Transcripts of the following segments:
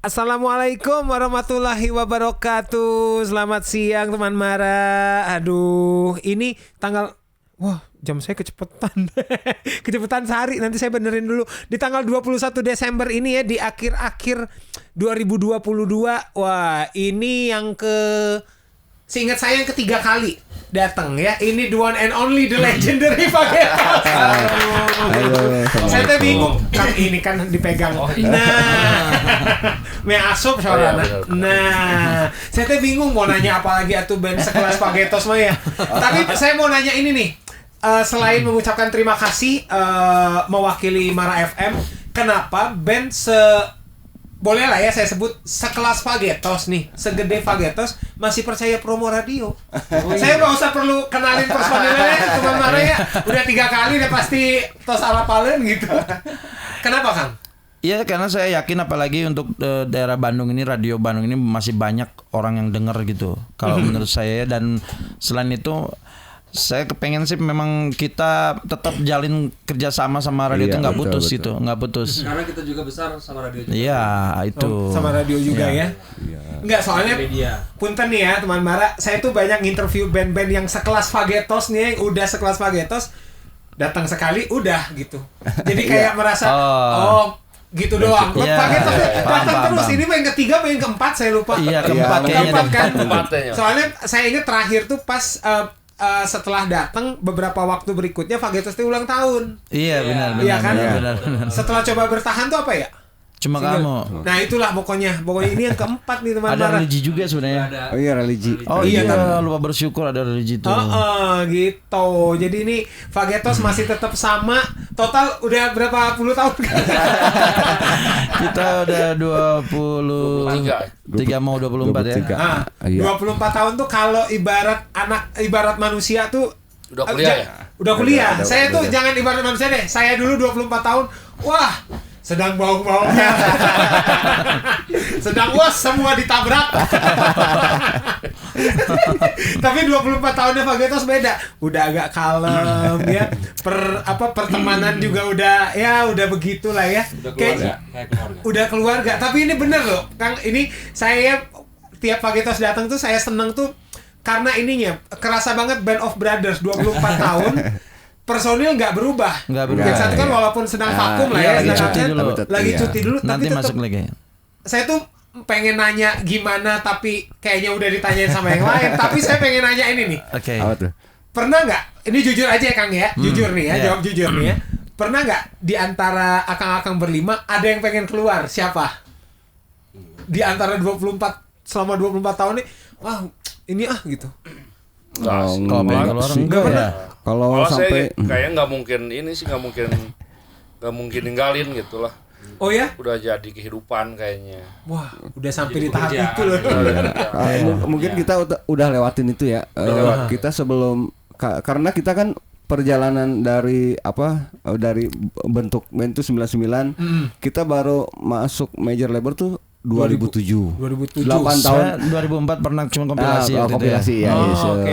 Assalamualaikum warahmatullahi wabarakatuh. Selamat siang teman Mara. Aduh, ini tanggal... Wah, jam saya kecepatan. Kecepatan sehari. Nanti saya benerin dulu. Di tanggal 21 Desember ini ya, di akhir-akhir 2022. Wah, ini yang seingat saya yang ketiga kali datang ya. Ini the one and only, the legendary Fagetos. Saya tuh bingung. Kan ini kan dipegang. Nah, me asup soalnya. Nah, saya tuh bingung mau nanya apa lagi atuh band sekelas Fagetos mah ya. Tapi saya mau nanya ini nih. Selain mengucapkan terima kasih mewakili Mara FM, kenapa band boleh lah ya saya sebut sekelas Fagetos nih, segede Fagetos masih percaya promo radio? Saya nggak usah perlu kenalin personilnya, teman Mara ya udah 3 kali udah pasti tos alapalen gitu. Kenapa Kang? Iya, karena saya yakin apalagi untuk daerah Bandung ini, radio Bandung ini masih banyak orang yang dengar gitu. Kalau menurut saya, dan selain itu saya kepengen sih memang kita tetap jalin kerjasama sama radio itu nggak putus gitu, nggak putus. Karena kita juga besar sama radio juga. Iya itu. Sama radio juga ya. Nggak, soalnya punten nih ya teman Mara, saya tuh banyak interview band-band yang sekelas Fagetos nih, yang udah sekelas Fagetos, datang sekali udah gitu. Jadi kayak merasa gitu doang. Fagetos datang terus. Ini main ketiga, main keempat saya lupa. Iya keempat kan. Soalnya saya ingat terakhir tuh pas setelah datang beberapa waktu berikutnya Fagetos itu ulang tahun. Iya benar. Iya kan? Benar. Setelah coba bertahan tuh apa ya? Cuma kamu. Nah itulah pokoknya ini yang keempat nih teman-teman. Ada religi juga sebenarnya. Oh iya religi. Oh iya kan, lupa bersyukur ada religi itu. Gitu. Jadi ini Fagetos masih tetap sama. Total udah berapa puluh tahun kan? Kita udah 23 mau 24 ya. Nah, 24 tahun tuh kalau ibarat manusia tuh udah kuliah ya? Udah kuliah. Saya tuh jangan ibarat manusia deh. Saya dulu 24 tahun. Wah, sedang bau-baunya. Sedang semua ditabrak. Tapi 24 tahunnya Fagetos beda. Udah agak kalem ya. Pertemanan juga udah begitulah ya. Udah keluarga. Tapi ini bener loh, Kang. Ini saya tiap Fagetos datang tuh saya seneng tuh karena ininya kerasa banget Band of Brothers 24 tahun. Personil nggak berubah. Yang satu kan walaupun sedang vakum lah ya, lagi cuti dulu. Nanti tapi masuk lagi. Saya tuh pengen nanya gimana, tapi kayaknya udah ditanyain sama yang lain. Tapi saya pengen nanya ini nih. Oke. Pernah nggak? Ini jujur aja ya Kang ya, jujur nih ya, jawab jujur nih ya. Pernah nggak di antara akang-akang berlima ada yang pengen keluar? Siapa? Di antara selama 24 tahun nih, wah ini gitu. Kalau pengen keluar enggak ya? Kalau sampai kayaknya nggak mungkin ninggalin gitulah. Oh ya? Udah jadi kehidupan kayaknya. Wah, udah sampai di tahap itu loh. Mungkin kita udah lewatin itu ya. Kita sebelum karena kita kan perjalanan dari bentuk band itu 99, kita baru masuk major label tuh 2007. 8 tahun. 2004 pernah cuma kompilasi ya.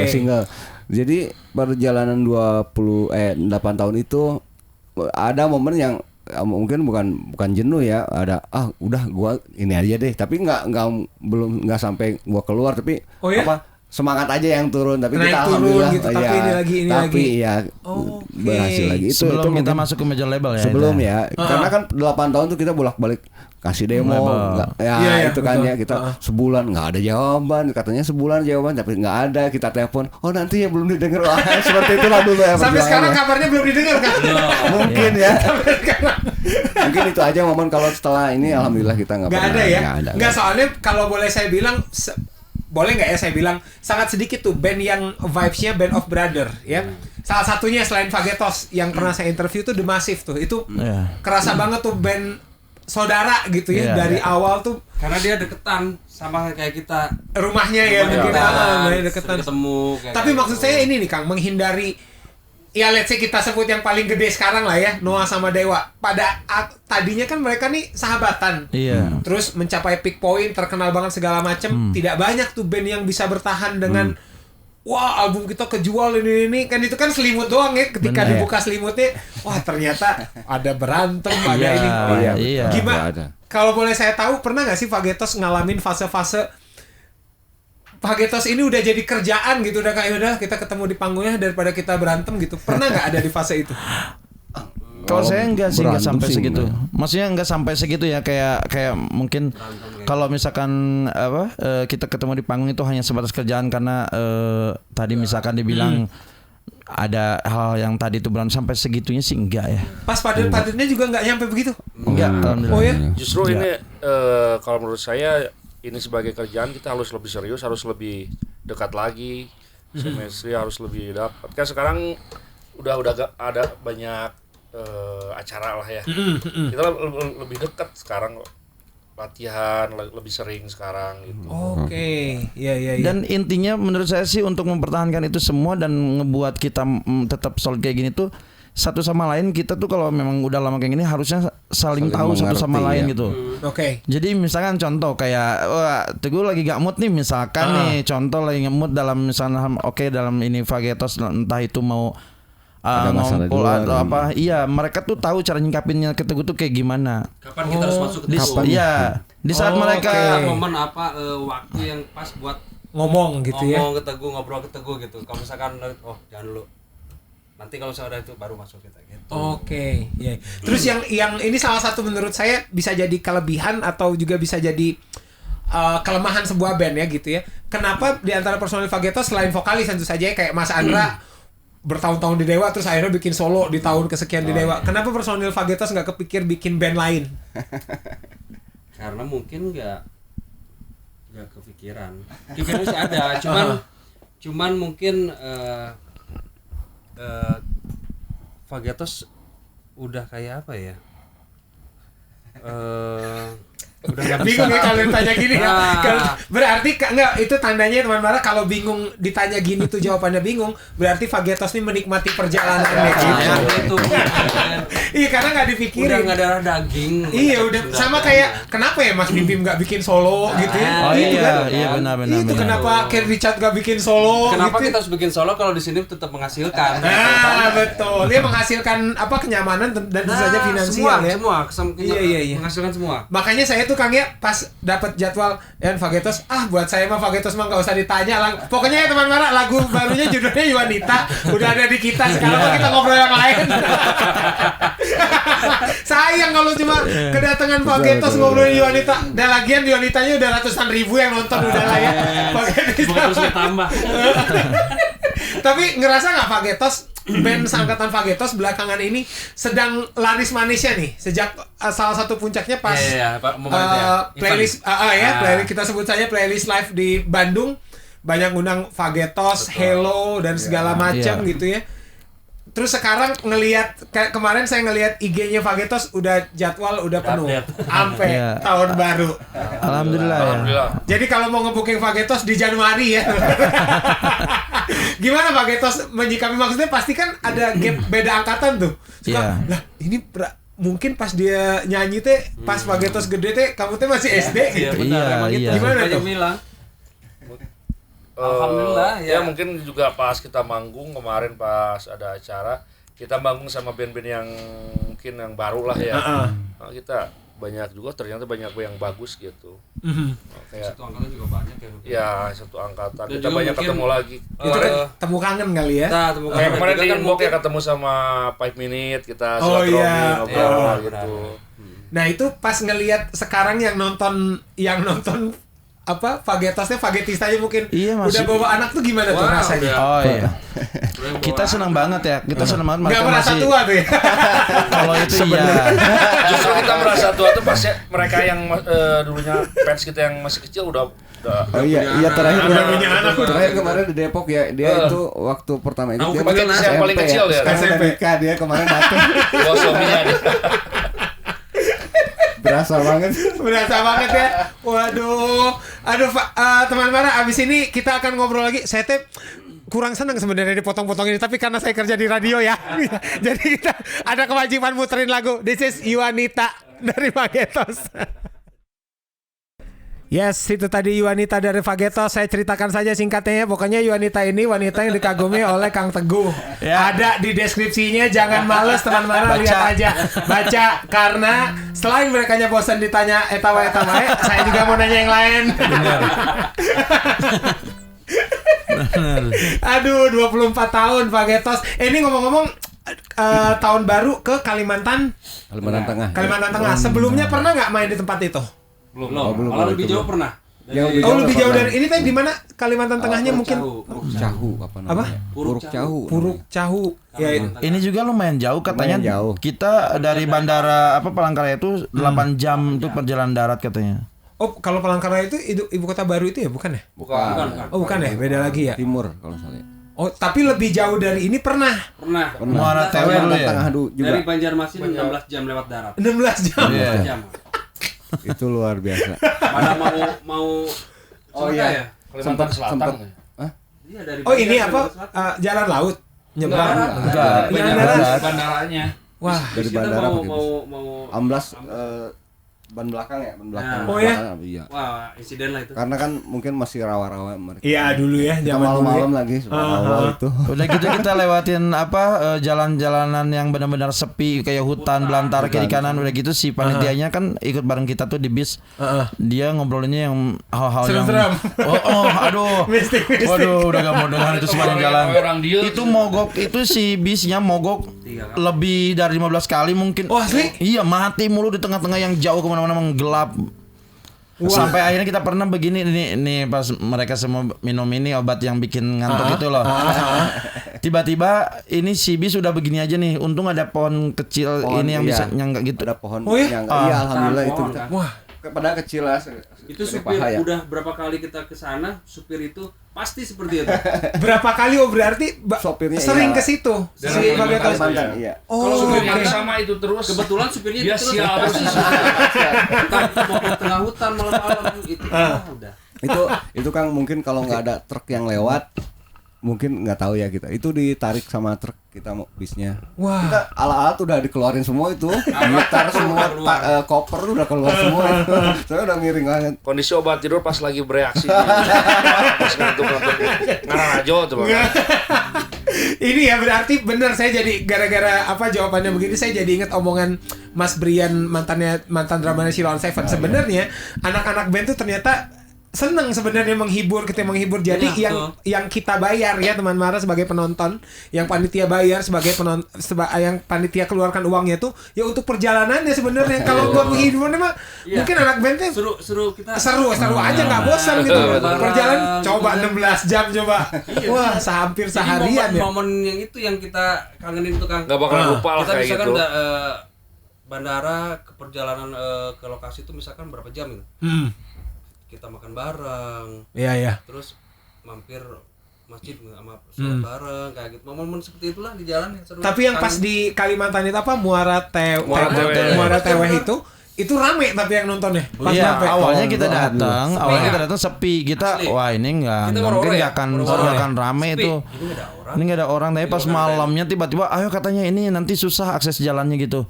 Single. Jadi perjalanan 8 tahun itu ada momen yang mungkin bukan jenuh ya, ada udah gua ini aja deh, tapi belum sampai gua keluar, tapi semangat aja yang turun, tapi kita alhamdulillah gitu, ini lagi. Berhasil lagi itu sebelum kita masuk ke major label ya. Sebelum ya. Karena kan 8 tahun tuh kita bolak-balik kasih demo, itu kan ya kita sebulan nggak ada jawaban, katanya sebulan jawaban tapi nggak ada, kita telepon, nanti ya belum didengar, seperti itulah dulu ya. Sampai sekarang kabarnya belum didengar kan? Mungkin ya. Mungkin itu aja momen, kalau setelah ini alhamdulillah kita nggak ada ya. Nggak, soalnya kalau boleh saya bilang, boleh nggak ya saya bilang, sangat sedikit tuh band yang vibes-nya Band of Brother ya. Salah satunya selain Fagetos yang pernah saya interview tuh The Massive tuh, itu kerasa banget tuh band saudara gitu ya, dari awal tuh, karena dia deketan sama kayak kita, rumahnya ya mungkin deketan ketemu. Tapi maksud saya ini nih Kang, menghindari ya let's say kita sebut yang paling gede sekarang lah ya, Noah sama Dewa. Tadinya kan mereka nih sahabatan. Terus mencapai peak point, terkenal banget segala macem. Tidak banyak tuh band yang bisa bertahan dengan wah album kita kejual ini kan, itu kan selimut doang ya. Ketika dibuka selimutnya, wah ternyata ada berantem, ada ini. Iya. Gimana? kalau boleh saya tahu, pernah nggak sih Fagetos ngalamin fase-fase Fagetos ini udah jadi kerjaan gitu, udah kayak udah kita ketemu di panggungnya daripada kita berantem gitu. Pernah nggak ada di fase itu? Kalau saya enggak sih, enggak berantem sampai sih, segitu. enggak. Maksudnya enggak sampai segitu ya, kayak mungkin kalau misalkan kita ketemu di panggung itu hanya sebatas kerjaan karena tadi misalkan dibilang ada hal yang tadi itu belum sampai segitunya sih enggak ya. Pas padet-padetnya juga nggak nyampe begitu. Enggak, alhamdulillah. Oh ya? Justru ini kalau menurut saya ini sebagai kerjaan kita harus lebih serius, harus lebih dekat lagi, chemistry harus lebih dapat. Kan sekarang udah ada banyak acara lah ya. Kita lebih dekat sekarang, latihan lebih sering sekarang gitu. Oke, iya. Dan intinya menurut saya sih untuk mempertahankan itu semua dan ngebuat kita tetap solid kayak gini tuh satu sama lain, kita tuh kalau memang udah lama kayak gini harusnya saling tahu satu sama mengerti, lain ya. gitu. Oke. Jadi misalkan contoh kayak wah Teguh lagi gak mood nih misalkan nih, contoh lagi nge-mood dalam misalnya dalam ini Fagetos entah itu mau Ada masalah ngumpul di luar, atau apa. Iya, mereka tuh tahu cara nyingkapinnya ke Teguh tuh kayak gimana. Kapan kita harus masuk ke Teguh? Iya, di saat mereka Momen apa waktu yang pas buat Ngomong gitu ya. ngomong ke Teguh, ngobrol ke Teguh gitu. Kalau misalkan jangan dulu. Nanti kalau saya udah itu baru masuk kita gitu. Oke, iya. Terus yang ini salah satu menurut saya bisa jadi kelebihan atau juga bisa jadi kelemahan sebuah band ya gitu ya. Kenapa di antara personil Fagetos selain vokalis tentu saja kayak Mas Andra bertahun-tahun di Dewa terus akhirnya bikin solo di tahun kesekian di Dewa. Kenapa personil Fagetos nggak kepikir bikin band lain? Karena mungkin nggak kepikiran. Pikiran sih ada, cuman mungkin Fagetos udah kayak apa ya? Udah nggak bisa. Bingung ya kalau ditanya gini ya. Nah. Berarti enggak, itu tandanya teman Mara kalau bingung ditanya gini tuh jawabannya bingung, berarti Fagetos ini menikmati perjalanannya gitu. Itu Iya, karena nggak udah dipikirin. nggak darah daging. Iya, udah sama kayak kenapa ya Mas Bim nggak bikin solo gitu ya? Oh Gitu iya, kan? iya benar. Itu kenapa Ken Richard nggak bikin solo Kenapa gitu? kita harus bikin solo kalau di sini tetap menghasilkan? Nah, betul. Dia menghasilkan apa kenyamanan dan tentu saja finansial ya. Iya. Menghasilkan semua. Makanya saya tuh Kang ya pas dapat jadwal dan Fagetos, buat saya mah Fagetos mah nggak usah ditanya. Pokoknya ya teman Mara, lagu barunya judulnya Yuanita udah ada di kita. Sekarang mah kita ngobrol yang lain. Sayang kalau cuma kedatangan Fagetos ngobrolin Yuanita. Dan lagian Yuanitanya udah ratusan ribu yang nonton udah lah ya. Terus ditambah. Tapi ngerasa nggak Fagetos, band seangkatan Fagetos belakangan ini sedang laris manisnya nih sejak salah satu puncaknya pas playlist playlist kita sebut saja playlist live di Bandung, banyak ngundang Fagetos, Hello dan segala macam gitu ya. Terus sekarang ngelihat kemarin saya ngelihat IG-nya Fagetos udah jadwal udah penuh sampai tahun baru. Alhamdulillah ya. Alhamdulillah. Jadi kalau mau nge-booking Fagetos di Januari ya. Gimana Fagetos menyikapi, maksudnya pasti kan ada gap beda angkatan tuh. Suka, lah ini mungkin pas dia nyanyi teh pas Fagetos gede teh kamu teh masih SD gitu. Iya. Gimana tuh? Alhamdulillah ya mungkin juga pas kita manggung kemarin pas ada acara kita manggung sama band-band yang mungkin yang baru lah ya. Nah, kita banyak juga ternyata banyak yang bagus gitu. Kayak Satu angkatan juga banyak ya. ya satu angkatan Dan kita juga banyak mungkin, ketemu lagi. Itu kan temu kangen kali ya. Kita temu Kayak kemarin di kan Inbox ya ketemu sama 5 Minute kita Oh, silaturahmi iya. ngobrol Iya, gitu. Nah itu pas ngelihat sekarang yang nonton apa Fagetosnya Fagetistanya mungkin Iya, udah masih- bawa anak tuh gimana tuh Wah, rasanya? udah. Oh iya. Kita senang banget ya. Kita senang banget Nggak mereka merasa masih tua tuh ya? kalau itu iya. Justru kita merasa tua tuh pas mereka yang dulunya fans kita yang masih kecil udah Oh iya terakhir Udah punya anak. terakhir kemarin di Depok ya, dia itu waktu pertama itu Aku dia kebetulan masih yang paling SMP kecil ya. Sekarang udah SMP. nikah dia kemarin datang. bawa suaminya ada. Berasa banget. Berasa banget ya. Waduh. Aduh teman Mara, abis ini kita akan ngobrol lagi. Saya teh kurang senang sebenarnya dipotong-potong ini, tapi karena saya kerja di radio ya. Jadi kita ada kewajiban muterin lagu This is Yuanita dari Fagetos. Yes, itu tadi Yuanita dari Fagetos. Saya ceritakan saja singkatnya ya. Pokoknya Yuanita ini wanita yang dikagumi oleh Kang Teguh. Ya. Ada di deskripsinya, jangan males teman Mara, lihat aja. Baca, karena selain mereka bosan ditanya etawa, saya juga mau nanya yang lain. Aduh, 24 tahun Fagetos. Ini ngomong-ngomong tahun baru ke Kalimantan Tengah. Sebelumnya pernah nggak main di tempat itu? Belum. Kalau lebih jauh pernah. Lebih jauh dari ini tadi di mana Kalimantan Tengahnya mungkin? Cahu apa namanya? Puruk Cahu. Ya, Ini juga lumayan jauh katanya. Lumayan jauh. Kita dari bandara Palangkaraya itu 8 jam untuk perjalanan darat katanya. Oh, kalau Palangkaraya itu ibu kota baru itu ya, bukan ya? Bukan. Oh, bukan ya, beda lagi ya. Timur kalau salah. Oh, tapi lebih jauh dari ini pernah. Muara Tewe dulu ya. Tengah juga. Dari Banjarmasin 16 jam lewat darat. 16 jam. 16 jam. Itu luar biasa. Mana mau Oh iya. ya? Kalimantan Selatan. Iya, dari Oh, ini Banjar apa? ke Selatan. Jalan laut nyebrang. Enggak. Jalan darat. Bandaranya. Wah, Dari Kita bandara pakai mau bus. Amblas ban belakang ya, ban belakang. Oh ya? Iya. wah, insiden lah itu. Karena kan mungkin masih rawa-rawa mereka. iya dulu ya, Kita zaman dulu. malam-malam lagi awal itu. Udah gitu kita lewatin jalan-jalanan yang benar-benar sepi kayak hutan belantara kiri kanan. Udah gitu si panitianya kan ikut bareng kita tuh di bis. Dia ngobrolinnya yang hal-hal yang Serem-serem. aduh. Mistik. Waduh, udah gak mau dengar itu sepanjang jalan. Orang dia Itu mogok, itu si bisnya mogok lebih dari 15 kali mungkin. Oh, asli? Iya, mati mulu di tengah-tengah yang jauh kemana-mana menggelap. Sampai akhirnya kita pernah begini nih pas mereka semua minum ini obat yang bikin ngantuk itu loh. Tiba-tiba ini si bis udah begini aja nih. Untung ada pohon kecil ini yang bisa nyangga gitu. Ada pohon Oh ya? yang iya alhamdulillah itu Pohon, kita. kan? Wah, Padahal kecil lah. Itu supir udah berapa kali kita ke sana, supir itu pasti seperti itu. berapa kali berarti Sopirnya sering iya. ke situ. Dan Si orang Fagetos. Kalimantan iya. Oh, kalau supir yang oke. sama itu terus. Kebetulan supirnya Dia terus siap. Entah itu mau ke tengah hutan malam-malam itu udah. Itu Kang mungkin kalau nggak ada truk yang lewat mungkin nggak tahu ya kita. Itu ditarik sama truk kita mau bisnya. Wah. Kita alat-alat udah dikeluarin semua itu. Gitar semua koper udah keluar semua itu. Saya udah miring banget. Kondisi obat tidur pas lagi bereaksi. Pas ngantuk-ngantuk. Ngarang aja tuh Bang. Ini ya berarti benar, saya jadi gara-gara jawabannya begini saya jadi ingat omongan Mas Brian mantan dramanya Silon Seven. Sebenarnya anak-anak band tuh ternyata seneng sebenarnya menghibur, kita menghibur. Jadi Iya, yang kita bayar ya teman Mara sebagai penonton, yang panitia bayar sebagai penonton, yang panitia keluarkan uangnya tuh ya untuk perjalanannya sebenarnya. Kalau buat menghiburnya mah mungkin anak bandnya Seru kita. seru aja nggak bosan gitu. Perjalanan coba 16 jam coba. Wah, hampir Jadi seharian ya. momen yang itu yang kita kangenin itu Kang. Enggak bakalan lupa lah Kita kayak misalkan gitu. bandara ke perjalanan ke lokasi itu misalkan berapa jam gitu. Kita makan bareng, Iya. terus mampir masjid sama sholat bareng kayak gitu. Momen-momen seperti itulah di jalan yang seru. Tapi yang pas di Kalimantan itu Muara Tewe itu rame tapi yang nontonnya. Pas Iya, sampai. awalnya kita Sepi datang, ya? sepi. Kita Asli. wah ini Kita mungkin woro-woro ya? nggak akan rame Sepi. itu. Ini nggak ada orang. Ini nggak ada orang, tapi pas malamnya tiba-tiba ayo katanya ini nanti susah akses jalannya gitu.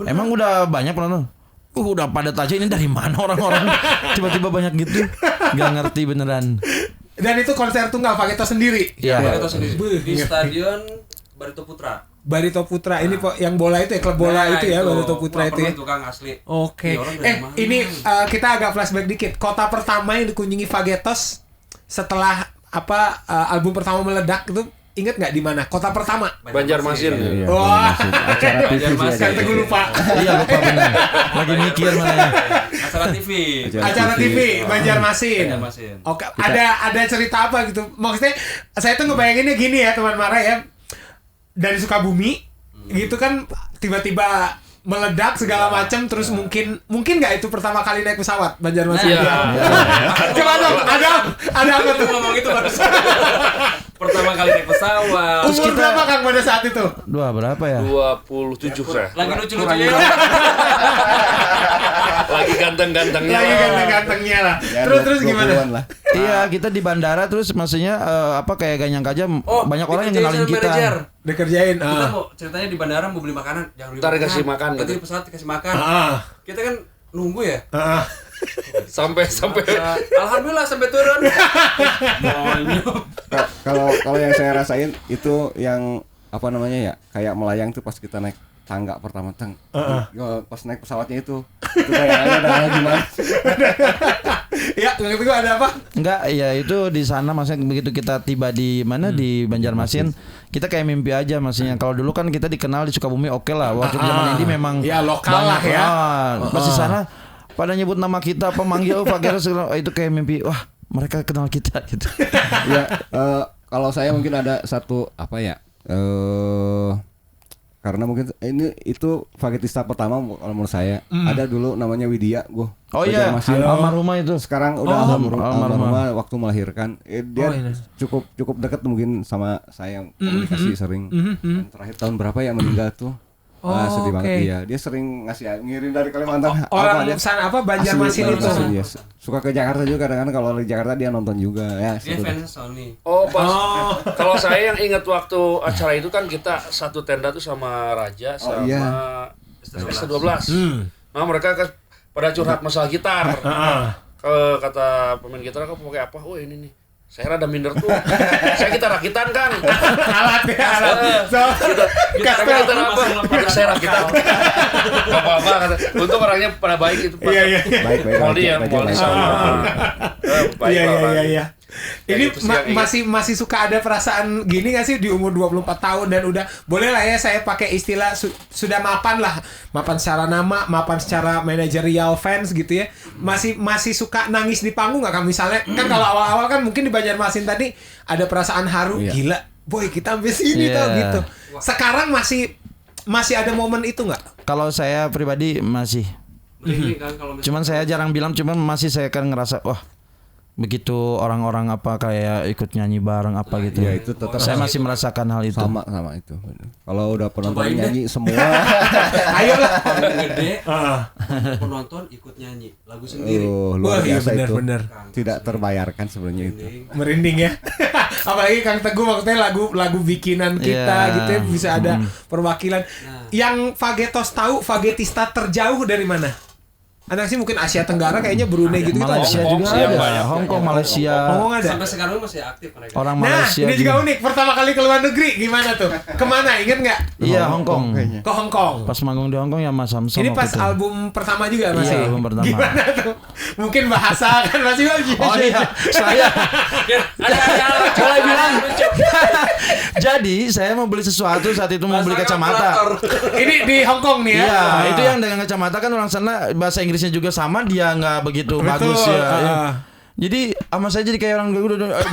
Emang udah banyak penonton? Udah padat aja, ini dari mana orang-orang tiba-tiba banyak gitu. Nggak ngerti beneran. Dan itu konser tunggal Fagetos sendiri. Iya. Kita sendiri di stadion Barito Putra. Barito Putra ini yang bola itu ya, klub bola itu ya, Barito Putra itu ya. Itu Kang asli. Oke. Iya, orang dari mana? Ini kita agak flashback dikit. Kota pertama yang dikunjungi Fagetos setelah album pertama meledak itu, ingat nggak di mana? Kota pertama. Banjarmasin. Iya. Wah. Acara TV sih Banjarmasin. ada. Gue lupa. Iya lupa bener. Lagi mikir mana. Acara TV. Acara TV Banjarmasin. Banjarmasin. Oke, ada cerita apa gitu? Maksudnya saya tuh ngebayanginnya gini ya teman Mara ya. Dari Sukabumi gitu kan tiba-tiba meledak segala macam, terus mungkin nggak itu pertama kali naik pesawat Banjarmasin. Iya. Coba dong, ada apa tuh? Ngomong itu baru pertama kali naik pesawat. Umur berapa Kang pada saat itu? Berapa ya? 27 saya. Lagi lucu-lucunya. Lagi ganteng-gantengnya. Lagi ganteng-gantengnya lah. Ya, Terus gimana? 20-an lah. Iya, kita di bandara terus maksudnya kayak gak nyangka aja banyak orang yang dikerjain kenalin sama kita. manajer. Dikerjain. Kita mau ceritanya di bandara mau beli makanan, jangan beli Ntar makanan. dikasih makan, Nanti gitu. di pesawat dikasih makan. Ah. Kita kan nunggu ya. Sampai Alhamdulillah sampai turun. Kalau yang saya rasain itu yang apa namanya ya, kayak melayang tuh pas kita naik tangga pertama pas naik pesawatnya itu kayaknya ada gimana. Ya, ngerti gua ada apa? Enggak, ya itu di sana maksudnya begitu kita tiba di mana di Banjarmasin, kita kayak mimpi aja maksudnya. Kalau dulu kan kita dikenal di Sukabumi oke lah. Waktu zaman ini memang ya lokal lah ya. Pas di sana pada nyebut nama kita, pemanggil Fagetos itu kayak mimpi. Wah, mereka kenal kita gitu. Ya, kalau saya mungkin ada satu apa ya? Karena mungkin itu Fagetista pertama kalau menurut saya. Ada dulu namanya Widya, gua. Oh iya, almarhumah itu. Sekarang udah almarhumah waktu melahirkan. Dia cukup dekat mungkin sama saya, komunikasi sering. Dan terakhir tahun berapa ya meninggal tuh? Sedih banget dia. Dia sering ngirim dari Kalimantan. Orang sana apa Banjarmasin itu. Dia suka ke Jakarta juga kadang-kadang, kalau di Jakarta dia nonton juga ya. Dia fans Sony. Kalau saya yang ingat waktu acara itu kan kita satu tenda tuh sama Raja sama ST12. Nah, mereka pada curhat masalah gitar. Kata pemain gitar, "Kamu pakai apa?" "Oh, ini nih." Saya rada minder tuh. Saya gitar rakitan kan. Alat. Gitar apa? Saya rakitan. Apa-apa kata. Untung orangnya pada baik itu. Iya. Baik. Moldi sama. Baik. Iya. Ini masih suka ada perasaan gini nggak sih di umur 24 tahun dan udah boleh lah ya saya pakai istilah sudah mapan lah, mapan secara nama, mapan secara manajerial fans gitu ya. Masih suka nangis di panggung nggak kamu misalnya? Kan kalau awal-awal kan mungkin di Banjarmasin tadi ada perasaan haru, gila, boy kita sampai sini tau gitu. Sekarang masih ada momen itu nggak? Kalau saya pribadi masih. Cuman saya jarang bilang, cuman masih saya kan ngerasa wah. Begitu orang-orang apa kayak ikut nyanyi bareng apa gitu. Ya itu tetap saya masih merasakan hal itu. Sama itu. Kalau udah penonton nyanyi semua. Ayolah. Gede. Penonton ikut nyanyi lagu sendiri. Luar biasa itu. Bener. Tidak terbayarkan sebenarnya itu. Merinding ya. Apalagi Kang Teguh maksudnya lagu bikinan kita gitu ya, bisa ada perwakilan. Yang Fagetos tahu, Fagetista terjauh dari mana? Anak sih mungkin Asia Tenggara kayaknya Brunei gitu. Malaysia juga ada. Hong Kong, Malaysia. Hong Kong ada. Sampai sekarang masih aktif mereka. Orang Malaysia. Nah, ini juga unik. Pertama kali ke luar negeri gimana tuh? Kemana? Ingat nggak? Iya, Hong Kong. Ke Hong Kong. Pas manggung di Hong Kong ya Mas Samson. Ini pas album pertama juga masih. Iya, album pertama. Gimana tuh? Mungkin bahasa kan masih bagus. Oh iya, saya. Saya bilang. Jadi saya mau beli sesuatu saat itu mau beli kacamata. Ini di Hong Kong nih ya. Iya, itu yang dengan kacamata kan orang sana bahasa Inggrisnya juga sama, dia nggak begitu bagus ya. Jadi sama saya jadi kayak orang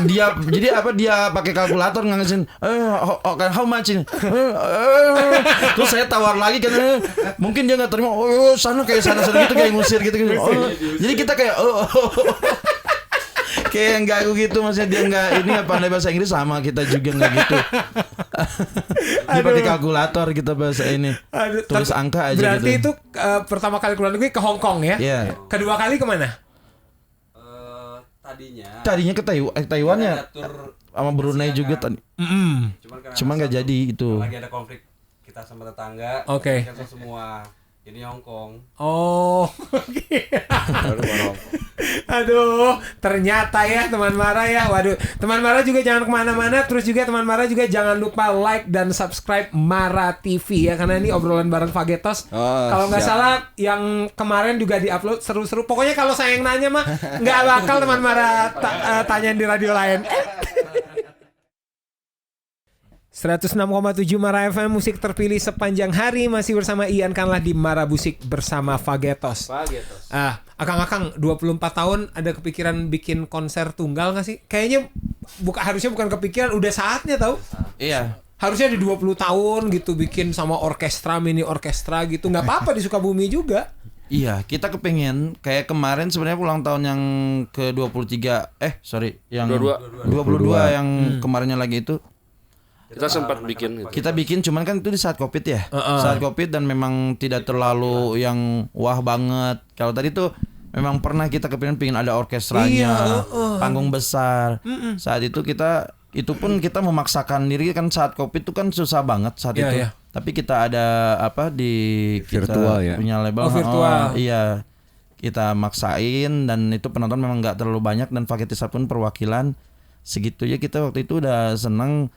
dia jadi apa dia pakai kalkulator ngasihin how much ini. Terus saya tawar lagi kan mungkin dia nggak terima. Sana kayak sana gitu kayak ngusir gitu. Jadi kita kayak kayak nggak gitu, maksudnya dia nggak ini pandai bahasa Inggris sama kita juga nggak gitu. Dia pakai kalkulator kita bahasa ini. Tulis angka aja berarti gitu. Berarti itu pertama kali keluar negeri ke Hong Kong ya? Iya. Kedua kali kemana? Tadinya ke Taiwan ya. Sama Brunei juga tadi. Cuma nggak jadi itu. Lagi ada konflik kita sama tetangga. Oke. Cancel semua. Jadi Hong Kong. Oh. Aduh, ternyata ya teman Mara ya. Waduh, teman Mara juga jangan kemana-mana. Terus juga teman Mara juga jangan lupa like dan subscribe Mara TV ya, karena ini obrolan bareng Fagetos. Kalau nggak salah yang kemarin juga diupload seru-seru. Pokoknya kalau saya yang nanya mah nggak bakal teman Mara tanyain di radio lain. 106,7 Mara FM, musik terpilih sepanjang hari, masih bersama Ian Kanlah di Mara Busik bersama Fagetos. Akang-akang 24 tahun ada kepikiran bikin konser tunggal gak sih? Kayaknya harusnya bukan kepikiran, udah saatnya tau. Iya. Harusnya di 20 tahun gitu bikin sama orkestra, mini orkestra gitu. Gak apa-apa di Sukabumi juga. Iya, kita kepengen kayak kemarin sebenarnya ulang tahun yang ke-23 yang 22 yang kemarinnya lagi itu. Kita sempat bikin gitu. Kita bikin cuman kan itu di saat Covid ya. Saat Covid dan memang tidak terlalu yang wah banget. Kalau tadi tuh memang pernah kita pengen ada orkestranya, panggung besar. Saat itu itu pun kita memaksakan diri kan saat Covid itu kan susah banget saat itu. Iya. Tapi kita ada apa di virtual ya. Punya label virtual. iya. kita maksain dan itu penonton memang nggak terlalu banyak dan Vagetistas pun perwakilan segitu ya kita waktu itu udah seneng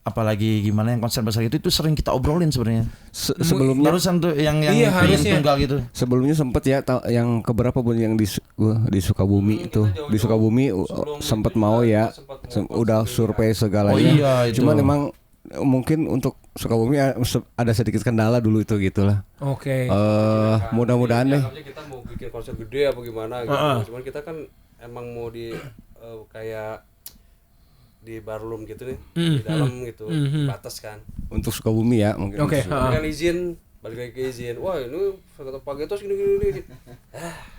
apalagi gimana yang konser besar itu sering kita obrolin sebenarnya. Sebelumnya barusan tuh yang Iya, pengen harusnya. tunggal gitu. Sebelumnya sempet ya yang keberapa pun yang di Sukabumi itu di Sukabumi sempet mau ya udah survei segalanya. Oh iya, itu. Cuman emang mungkin untuk Sukabumi ada sedikit kendala dulu itu gitulah. Oke. Mudah-mudahan deh. Anggapnya kita mau bikin konser gede apa gimana gitu. Cuman kita kan emang mau di kayak di barroom gitu nih, di dalam gitu, batas kan. Untuk Sukabumi ya mungkin. Oke. Kan izin, balik lagi ke izin. Wah ini Vagetos gini.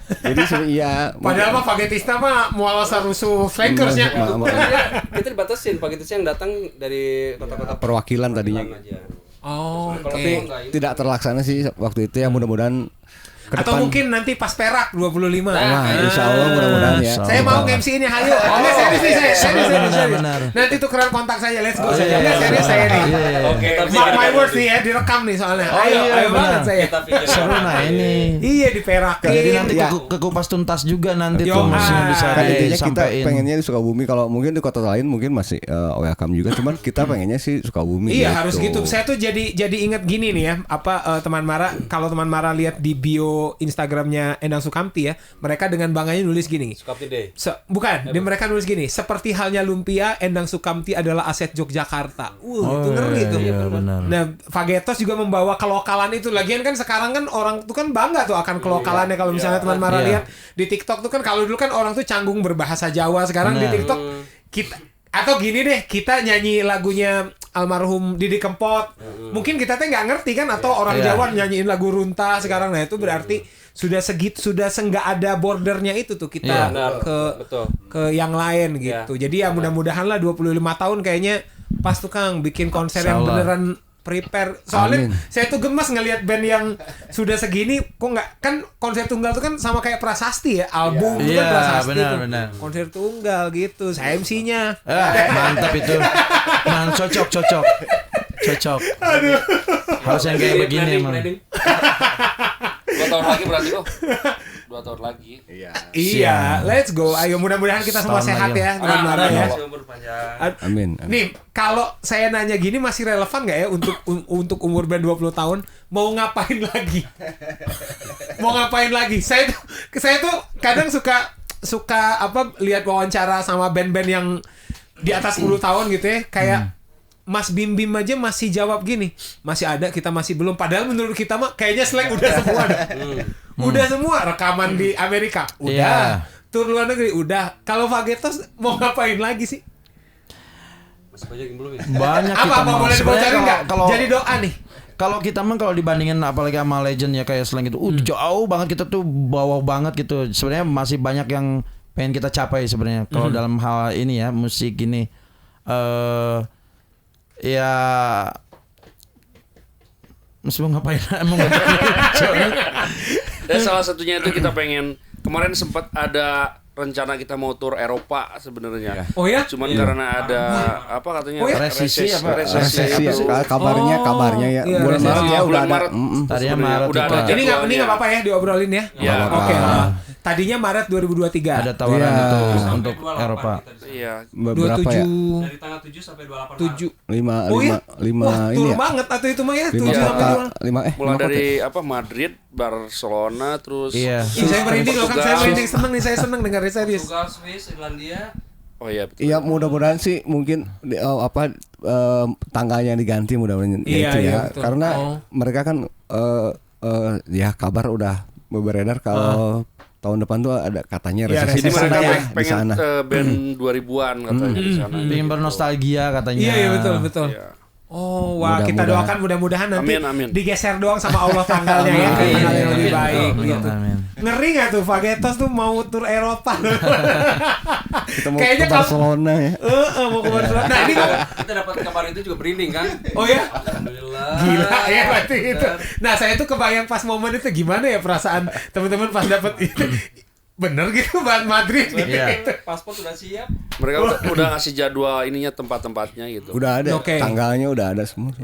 Jadi iya. Padahal mah Vagetistas mah mual sarusuh flankersnya. Kita dibatasin Vagetos yang datang dari kota-kota Perwakilan tadinya. aja. Oh, Kalau oke. enggak itu. Tidak terlaksana sih waktu itu ya mudah-mudahan ke Atau depan. mungkin nanti pas Perak 25. Nah, insya Allah mudah-mudahan ya. Saya mau MC ini, hayo. Oke, serius nih saya. Serius. Benar. Nanti tukeran kontak saya, let's go saja. Serius saya nih. Oke, Mark my words nih ya, direkam nih soalnya. Ayo banget saya. kita pikir Seru nah ini. Iya di Perak. Jadi nanti Ya. ke kupas tuntas juga nanti Yo, tuh maksudnya bisa Kan intinya kita disampaikan. pengennya di Sukabumi, kalau mungkin di kota lain mungkin masih welcome juga, cuman kita pengennya sih Sukabumi. Iya harus gitu. Saya tuh jadi inget gini nih ya, teman Mara, kalau teman Mara lihat di bio Instagramnya Endang Sukamti ya, mereka dengan bangganya nulis gini. Sukamti Day. Bukan, mereka nulis gini, seperti halnya lumpia, Endang Sukamti adalah aset Yogyakarta. Itu ngeri tuh. Iya benar. Nah, Vagetos juga membawa kelokalan itu. Lagian kan sekarang kan orang tuh kan bangga tuh akan kelokalannya. Kalau misalnya teman Mara lihat di TikTok tuh kan, kalau dulu kan orang tuh canggung berbahasa Jawa, sekarang di Benar. TikTok kita, atau gini deh, kita nyanyi lagunya almarhum Didi Kempot. Mungkin kita tuh nggak ngerti kan, atau orang Iya. Jawa nyanyiin lagu Runta sekarang. Nah, itu berarti sudah nggak ada bordernya itu tuh kita Iya. Benar, ke betul. ke yang lain gitu. Jadi ya mudah-mudahan lah 25 tahun kayaknya pas tuh Kang bikin konser yang Insyaallah. beneran prepare. Soalnya Amin. saya tuh gemes ngelihat band yang sudah segini kok nggak, kan konser tunggal tuh kan sama kayak prasasti ya, album itu kan Iya, prasasti benar, tuh. benar. Konser tunggal gitu. Saya MC-nya. Mantap itu. Cocok. Harus yang kayak begini emang. 2 tahun lagi berarti kok. 2 tahun lagi. Iya, let's go. Ayo mudah-mudahan kita semua Setahun sehat lagi. ya, teman Mara ya. Umur panjang. Amin. Nih, kalau saya nanya gini masih relevan nggak ya untuk umur band 20 tahun? Mau ngapain lagi? Mau ngapain lagi? Saya tuh kadang suka lihat wawancara sama band-band yang di atas 10 tahun gitu ya, kayak Mas Bim Bim aja masih jawab gini, masih ada, kita masih belum. Padahal menurut kita mah kayaknya slang udah semua dah. Udah semua, rekaman di Amerika udah, tur luar negeri udah. Kalau Vagetos mau ngapain lagi sih? Masih banyak yang belum ya? Banyak Apa mah. boleh Sebenarnya dibocorin nggak? kalau Jadi doa nih. kalau kita mah kalau dibandingin apalagi sama legend ya kayak slang itu jauh banget, kita tuh bawah banget gitu. Sebenarnya masih banyak yang pengen kita capai sebenarnya kalau dalam hal ini ya, musik ini ya mesti mau ngapain Dan salah satunya itu kita pengen, kemarin sempat ada rencana kita mau tur Eropa sebenarnya. Oh ya? Cuman karena ada apa katanya? Oh ya? Resesi apa? Resesi ya, apa? kabarnya ya. Iya, Bulan resesi. Maret ya udah Bulan ada. Maret. Tadinya Sebenarnya Maret udah itu. ada Ini jadwalnya. nggak apa-apa ya diobrolin ya? Ya, Oke. apa-apa. Tadinya Maret 2023. ada tawaran Iya. itu Sampai untuk 28 Eropa. kita di sana. Iya. Berapa ya? 27 Dari tanggal 7 sampai 28 Maret. 7. 5 Oh iya? Wah, ini tur ya. banget atau itu mah ya? 5 7 sampai kota, 2. 5 Mulai dari apa? Madrid, Barcelona, terus Iya. Ih, saya merinding loh kan, saya Portugal. merinding, seneng nih, saya seneng dengarnya serius. Portugal, Swiss, Irlandia. Oh iya betul. Iya, mudah-mudahan sih mungkin tanggalnya diganti mudah-mudahan Iya, itu iya, ya. betul. Karena Oh. mereka kan ya kabar udah beredar kalau tahun depan tuh ada katanya Iya, resesi Jadi resesi mereka ya, di pengen sana. band 2000-an katanya di sana. Pengen bernostalgia katanya. Iya, iya betul. Iya. Oh, wah kita Mudah-mudahan. doakan mudah-mudahan nanti Amin. digeser doang sama Allah tanggalnya ya, ke Amin. tanggal yang lebih baik Amin. gitu. Amin. Ngeri nggak tuh Vagetos tuh mau tur Eropa? Kita mau Kayaknya ke Barcelona ya. Mau ke Barcelona. Nah ini kok, Kita dapat kabar itu juga berinding kan? oh ya, Alhamdulillah. gila ya berarti itu. Nah saya tuh kebayang pas momen itu gimana ya perasaan teman-teman pas dapet itu. Bener gitu Madrid Iya. gitu. Paspor sudah siap. Mereka udah ngasih jadwal ininya tempat-tempatnya gitu. Udah ada, Oke. tanggalnya udah ada semua.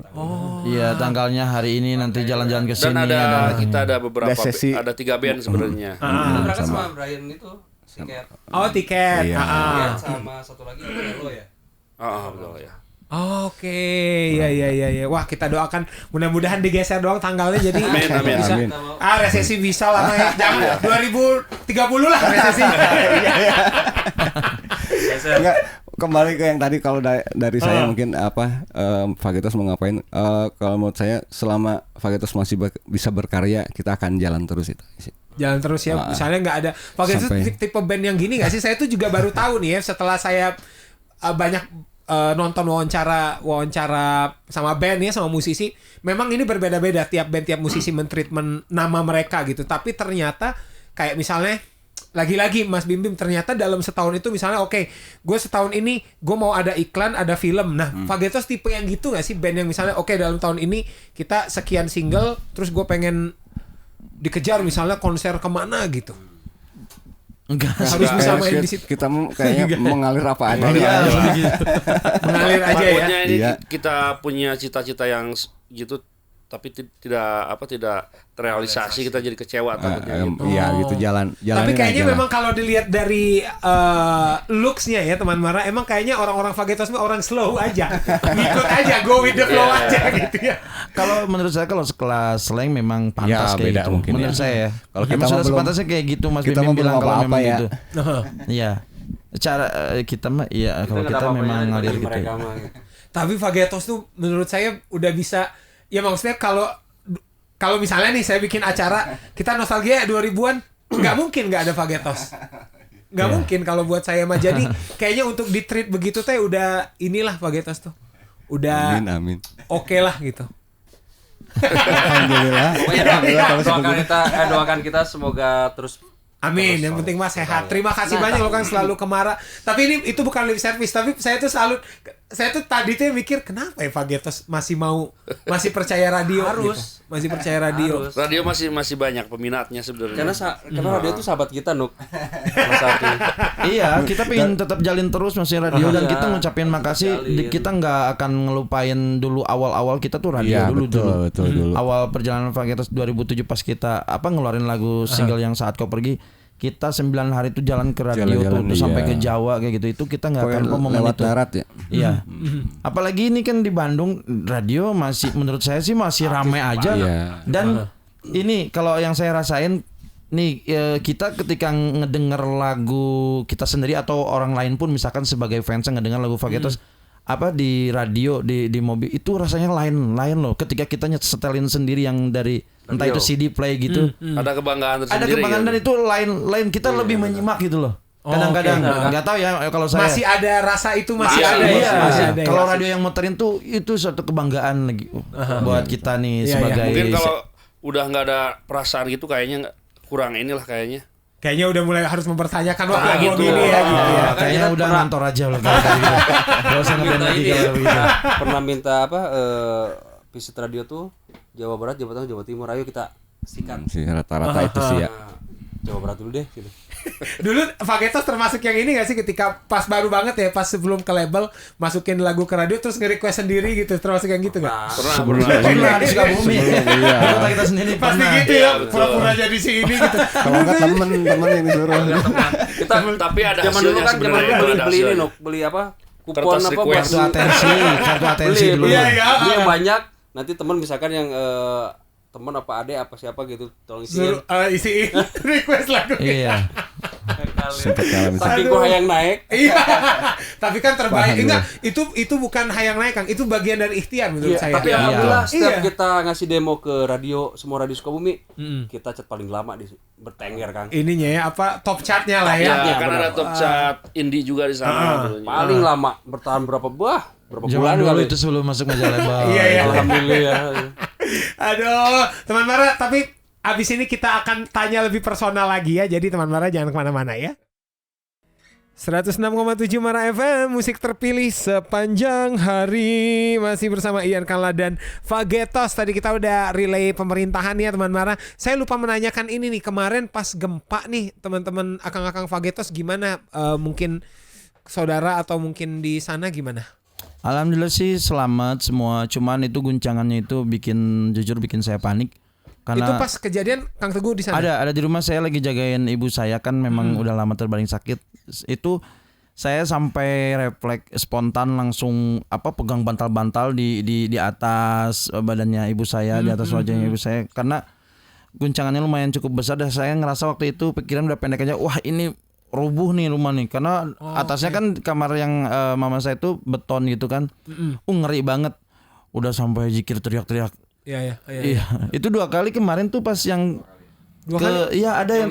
Iya, tanggalnya hari ini nanti jalan-jalan ke sini. Dan kita ada beberapa Ada sesi. ada 3 band sebenarnya. Berangkat sama Brian itu tiket. Oh, tiket. Iya. Tiket sama satu lagi lo ya. Betul ya. Oke, ya. Wah, kita doakan mudah-mudahan digeser doang tanggalnya jadi Amin. bisa. Amin. Resesi bisa lah, jangan 2030 lah resesi. Enggak, kembali ke yang tadi kalau dari saya mungkin Fagetos mau ngapain? Kalau menurut saya selama Fagetos masih bisa berkarya, kita akan jalan terus itu. Jalan terus ya. Misalnya nggak ada pakai itu Sampai- tipe band yang gini nggak sih? Saya tuh juga baru tahu nih ya setelah saya banyak nonton wawancara sama band ya, sama musisi. Memang ini berbeda-beda tiap band, tiap musisi mentreatment nama mereka gitu. Tapi ternyata kayak misalnya lagi-lagi Mas Bim Bim, ternyata dalam setahun itu misalnya oke, gue setahun ini gue mau ada iklan, ada film. Nah, Fagetos tipe yang gitu nggak sih, band yang misalnya oke dalam tahun ini kita sekian single, terus gue pengen dikejar misalnya konser kemana gitu. Enggak. Harus bisa main di situ. Kita kayaknya mengalir apa adanya. Iya, Mengalir aja ya. Takutnya ini Iya. kita punya cita-cita yang gitu tapi tidak terrealisasi, kita jadi kecewa takutnya gitu. Iya gitu jalan. Tapi kayaknya memang kalau dilihat dari looks-nya ya teman Mara, emang kayaknya orang-orang Fagetos orang slow aja. Ngikut aja, go with the flow aja gitu ya. Kalau menurut saya kalau sekelas slang memang pantas Ya, kayak beda gitu. mungkin Menurut ya. saya ya. Kalau kita Emang mah sudah belum- sepantasnya kayak gitu Mas kita Bim mah bilang belum kalau apa-apa memang ya. gitu. Iya. Cara kita mah iya kalau kita memang ngalir gitu. Mereka Ya. mah gitu. Tapi Fagetos tuh menurut saya udah bisa, ya maksudnya kalau misalnya nih saya bikin acara kita nostalgia 2000-an, nggak mungkin nggak ada Fagetos. Nggak mungkin kalau buat saya mah. Jadi kayaknya untuk di-treat begitu teh udah inilah Fagetos tuh. Udah Amin. oke lah gitu. Alhamdulillah. Pokoknya doakan kita semoga terus. Amin, yang penting mah sehat. Terima kasih banyak lo kan selalu kemara. Tapi itu bukan lip service, tapi saya tuh tadi tuh mikir kenapa ya Fagetos masih percaya radio Harus. gitu. Masih percaya radio. Harus. Radio masih banyak peminatnya sebenarnya. Karena radio itu sahabat kita, Nuk. Salah satu. Iya, kita pengen tetap jalin terus masih radio dan Iya. kita ngucapin makasih. Jalin. Kita nggak akan ngelupain dulu awal-awal kita tuh radio Iya, dulu. betul dulu. Awal perjalanan Fagetos 2007 pas kita ngeluarin lagu single yang Saat Kau Pergi, kita 9 hari itu jalan ke radio Jalan-jalan, tuh sampai iya. ke Jawa kayak gitu. Itu kita nggak akan lupa momen lewat itu. darat ya. Iya. Apalagi ini kan di Bandung radio masih menurut saya sih masih ramai aja. Iya. Dan ini kalau yang saya rasain nih kita ketika ngedenger lagu kita sendiri atau orang lain pun misalkan sebagai fans ngedenger lagu Fagetos di radio di mobil itu rasanya lain loh ketika kita setelin sendiri yang dari entah itu CD play gitu. Ada kebanggaan Ada tersendiri. kebanggaan gitu. dan itu lain kita lebih menyimak gitu loh. Kadang-kadang nggak tahu ya kalau saya Masih ada rasa itu masih Masih ada ada, ya. Masih ada ya. kalau radio yang muterin tuh itu suatu kebanggaan lagi buat kita nih Iya, sebagai Mungkin kalau udah nggak ada perasaan gitu kayaknya kurang inilah kayaknya. Kayaknya udah mulai harus mempertanyakan waktu gitu. gini ya gitu ya. kayaknya udah ngantor aja loh kalau kayak gitu. Gak usah ngeband lagi kalau begitu. Pernah minta visit radio tuh Jawa Barat, Jawa Tengah, Jawa Timur. Ayo kita sikat. Si rata-rata itu sih ya. Nah, Jawa Barat dulu deh gitu. Dulu Fagetos termasuk yang ini gak sih ketika pas baru banget ya, pas sebelum ke label masukin lagu ke radio terus nge-request sendiri gitu, termasuk yang gitu gak? Pernah di Sukabumi. Iya. Kota kita sendiri Pasti pernah. gitu ya, pura-pura jadi si ini gitu. Kalau enggak temen yang disuruh. Kita tapi ada Zaman dulu hasilnya kan zaman sebenarnya. dulu ada beli ini hasilnya. Nuk, beli apa? Kupon Kertas apa request. Kartu atensi dulu. Iya, iya. Beli yang banyak. Nanti teman misalkan yang teman apa adek apa siapa gitu tolong isiin. Suruh isiin request lagu. Iya. Sempat ngalamin. Tapi gua yang naik. Iya. Tapi kan terbaik. Paham Enggak, itu bukan hayang naik Kang. Itu bagian dari ikhtiar menurut saya. Tapi Iya. alhamdulillah setiap Iya. kita ngasih demo ke radio, semua radio Sukabumi, kita cat paling lama di bertengger Kang. Ininya ya apa top chartnya lah ya. Ya, kan benar. ada top chart indie juga di sana dulunya. Paling lama bertahan berapa bulan Zaman dulu kali. itu sebelum masuk majalah Bang. Iya, iya. Alhamdulillah. Aduh, teman Mara, tapi abis ini kita akan tanya lebih personal lagi ya. Jadi teman Mara jangan kemana-mana ya. 106,7 Mara FM, musik terpilih sepanjang hari. Masih bersama Ian Kala dan Fagetos. Tadi kita udah relay pemerintahan ya teman Mara. Saya lupa menanyakan ini nih, kemarin pas gempa nih teman-teman akang-akang Fagetos gimana mungkin saudara atau mungkin di sana gimana? Alhamdulillah sih selamat semua. Cuman itu guncangannya itu jujur bikin saya panik. Karena Itu pas kejadian Kang Teguh di sana. ada di rumah saya lagi jagain ibu saya kan memang udah lama terbaring sakit. Itu saya sampai refleks spontan langsung pegang bantal-bantal di atas badannya ibu saya, di atas wajahnya ibu saya karena guncangannya lumayan cukup besar dan saya ngerasa waktu itu pikiran udah pendek aja, wah ini rubuh nih rumah nih karena atasnya kan kamar yang mama saya itu beton gitu kan. Ngeri banget. Udah sampai zikir teriak-teriak. Iya. Itu 2 kali kemarin tuh pas yang 2 kali? Iya ada yang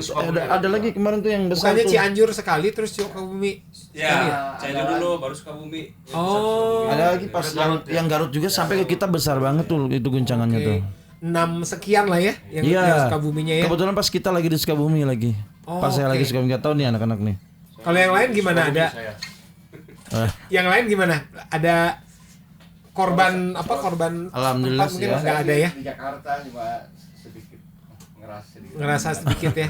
ada lagi kemarin tuh yang besar. Bukannya tuh. Cianjur sekali terus Sukabumi. Ya, Cianjur dulu baru Sukabumi. Ada lagi pas yang Garut juga sampai ke kita besar banget tuh itu guncangannya tuh. 6 sekian lah ya yang Sukabuminya ya. Kebetulan pas kita lagi di Sukabumi lagi. Pas saya lagi Sukabumi, nggak tahu nih anak-anak nih. Kalau yang lain gimana ada? Yang lain gimana? Ada korban Alhamdulillah mungkin ya. nggak ada ya? Di Jakarta juga sedikit Ngerasa sedikit ya.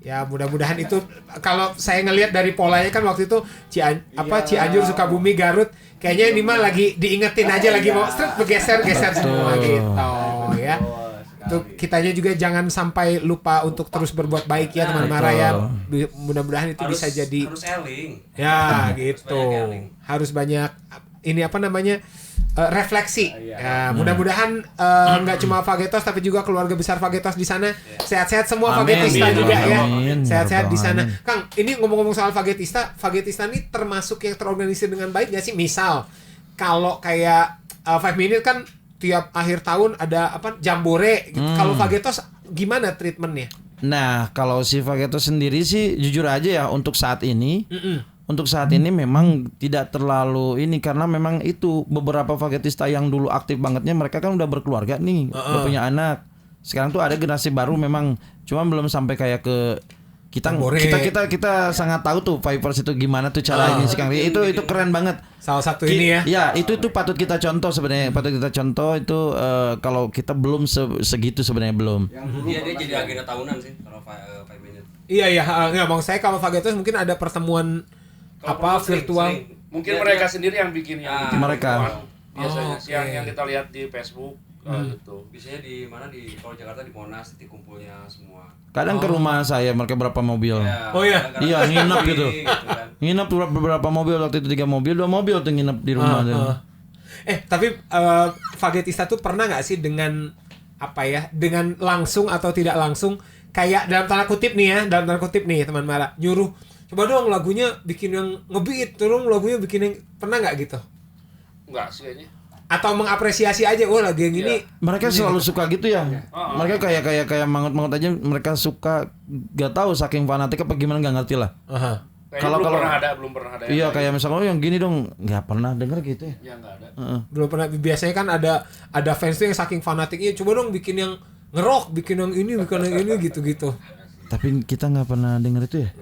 Ya mudah-mudahan itu kalau saya ngelihat dari polanya kan waktu itu Cianjur, Sukabumi, Garut kayaknya ini mah lagi diingetin aja lagi mau bergeser semua gitu ya. Itu kitanya juga jangan sampai lupa untuk terus berbuat baik ya teman Mara ya. Mudah-mudahan itu bisa jadi harus eling. ya gitu. Harus banyak refleksi. Ya, mudah-mudahan nggak cuma Fagetos tapi juga keluarga besar Fagetos di sana sehat-sehat semua. Fagetista juga ya. Sehat-sehat di sana. Kang, ini ngomong-ngomong soal Fagetista ini termasuk yang terorganisir dengan baik nggak sih? Misal kalau kayak 5 Minute kan tiap akhir tahun ada jambore gitu. Kalau Fagetos gimana treatmentnya? Nah, kalau si Fagetos sendiri sih jujur aja ya untuk saat ini. Untuk saat ini memang tidak terlalu ini karena memang itu beberapa Fagetista yang dulu aktif bangetnya mereka kan udah berkeluarga nih, udah punya anak. Sekarang tuh ada generasi baru memang cuma belum sampai kayak ke kita sangat tahu tuh Vipers itu gimana tuh cara ini sih Kang. Itu keren banget. Salah satu ini ya. Ya, itu patut kita contoh sebenarnya. Patut kita contoh itu kalau kita belum segitu sebenarnya belum. Dia jadi agenda tahunan sih kalau 5 Minute. Iya. Nggak mau saya kalau Fagetos mungkin ada pertemuan virtual. Mungkin mereka sendiri yang bikin mereka. Biasanya yang kita lihat di Facebook gitu. Biasanya di mana kalau Jakarta di Monas titik kumpulnya semua. Kadang ke rumah saya mereka berapa mobil. Oh iya. Iya, nginep gitu. Kan. Nginep beberapa mobil waktu itu 3 mobil, 2 mobil tuh nginep di rumah. Tapi Fagetista tuh pernah nggak sih dengan dengan langsung atau tidak langsung kayak dalam tanda kutip nih teman Mara nyuruh coba dong lagunya bikin yang ngebeat, tolong lagunya bikin yang pernah nggak gitu? Enggak sih kayaknya. Atau mengapresiasi aja, lagu yang ini. Mereka selalu suka gitu ya. Mereka kayak mangut-mangut aja mereka suka, gak tahu saking fanatik apa gimana nggak ngerti lah. Kalau belum pernah ada. Iya kayak misalnya yang gini dong nggak pernah denger gitu ya. Ya nggak ada. Belum pernah. Biasanya kan ada fans tuh yang saking fanatiknya coba dong bikin yang ngerok, bikin yang ini gitu-gitu. Tapi kita nggak pernah denger itu ya.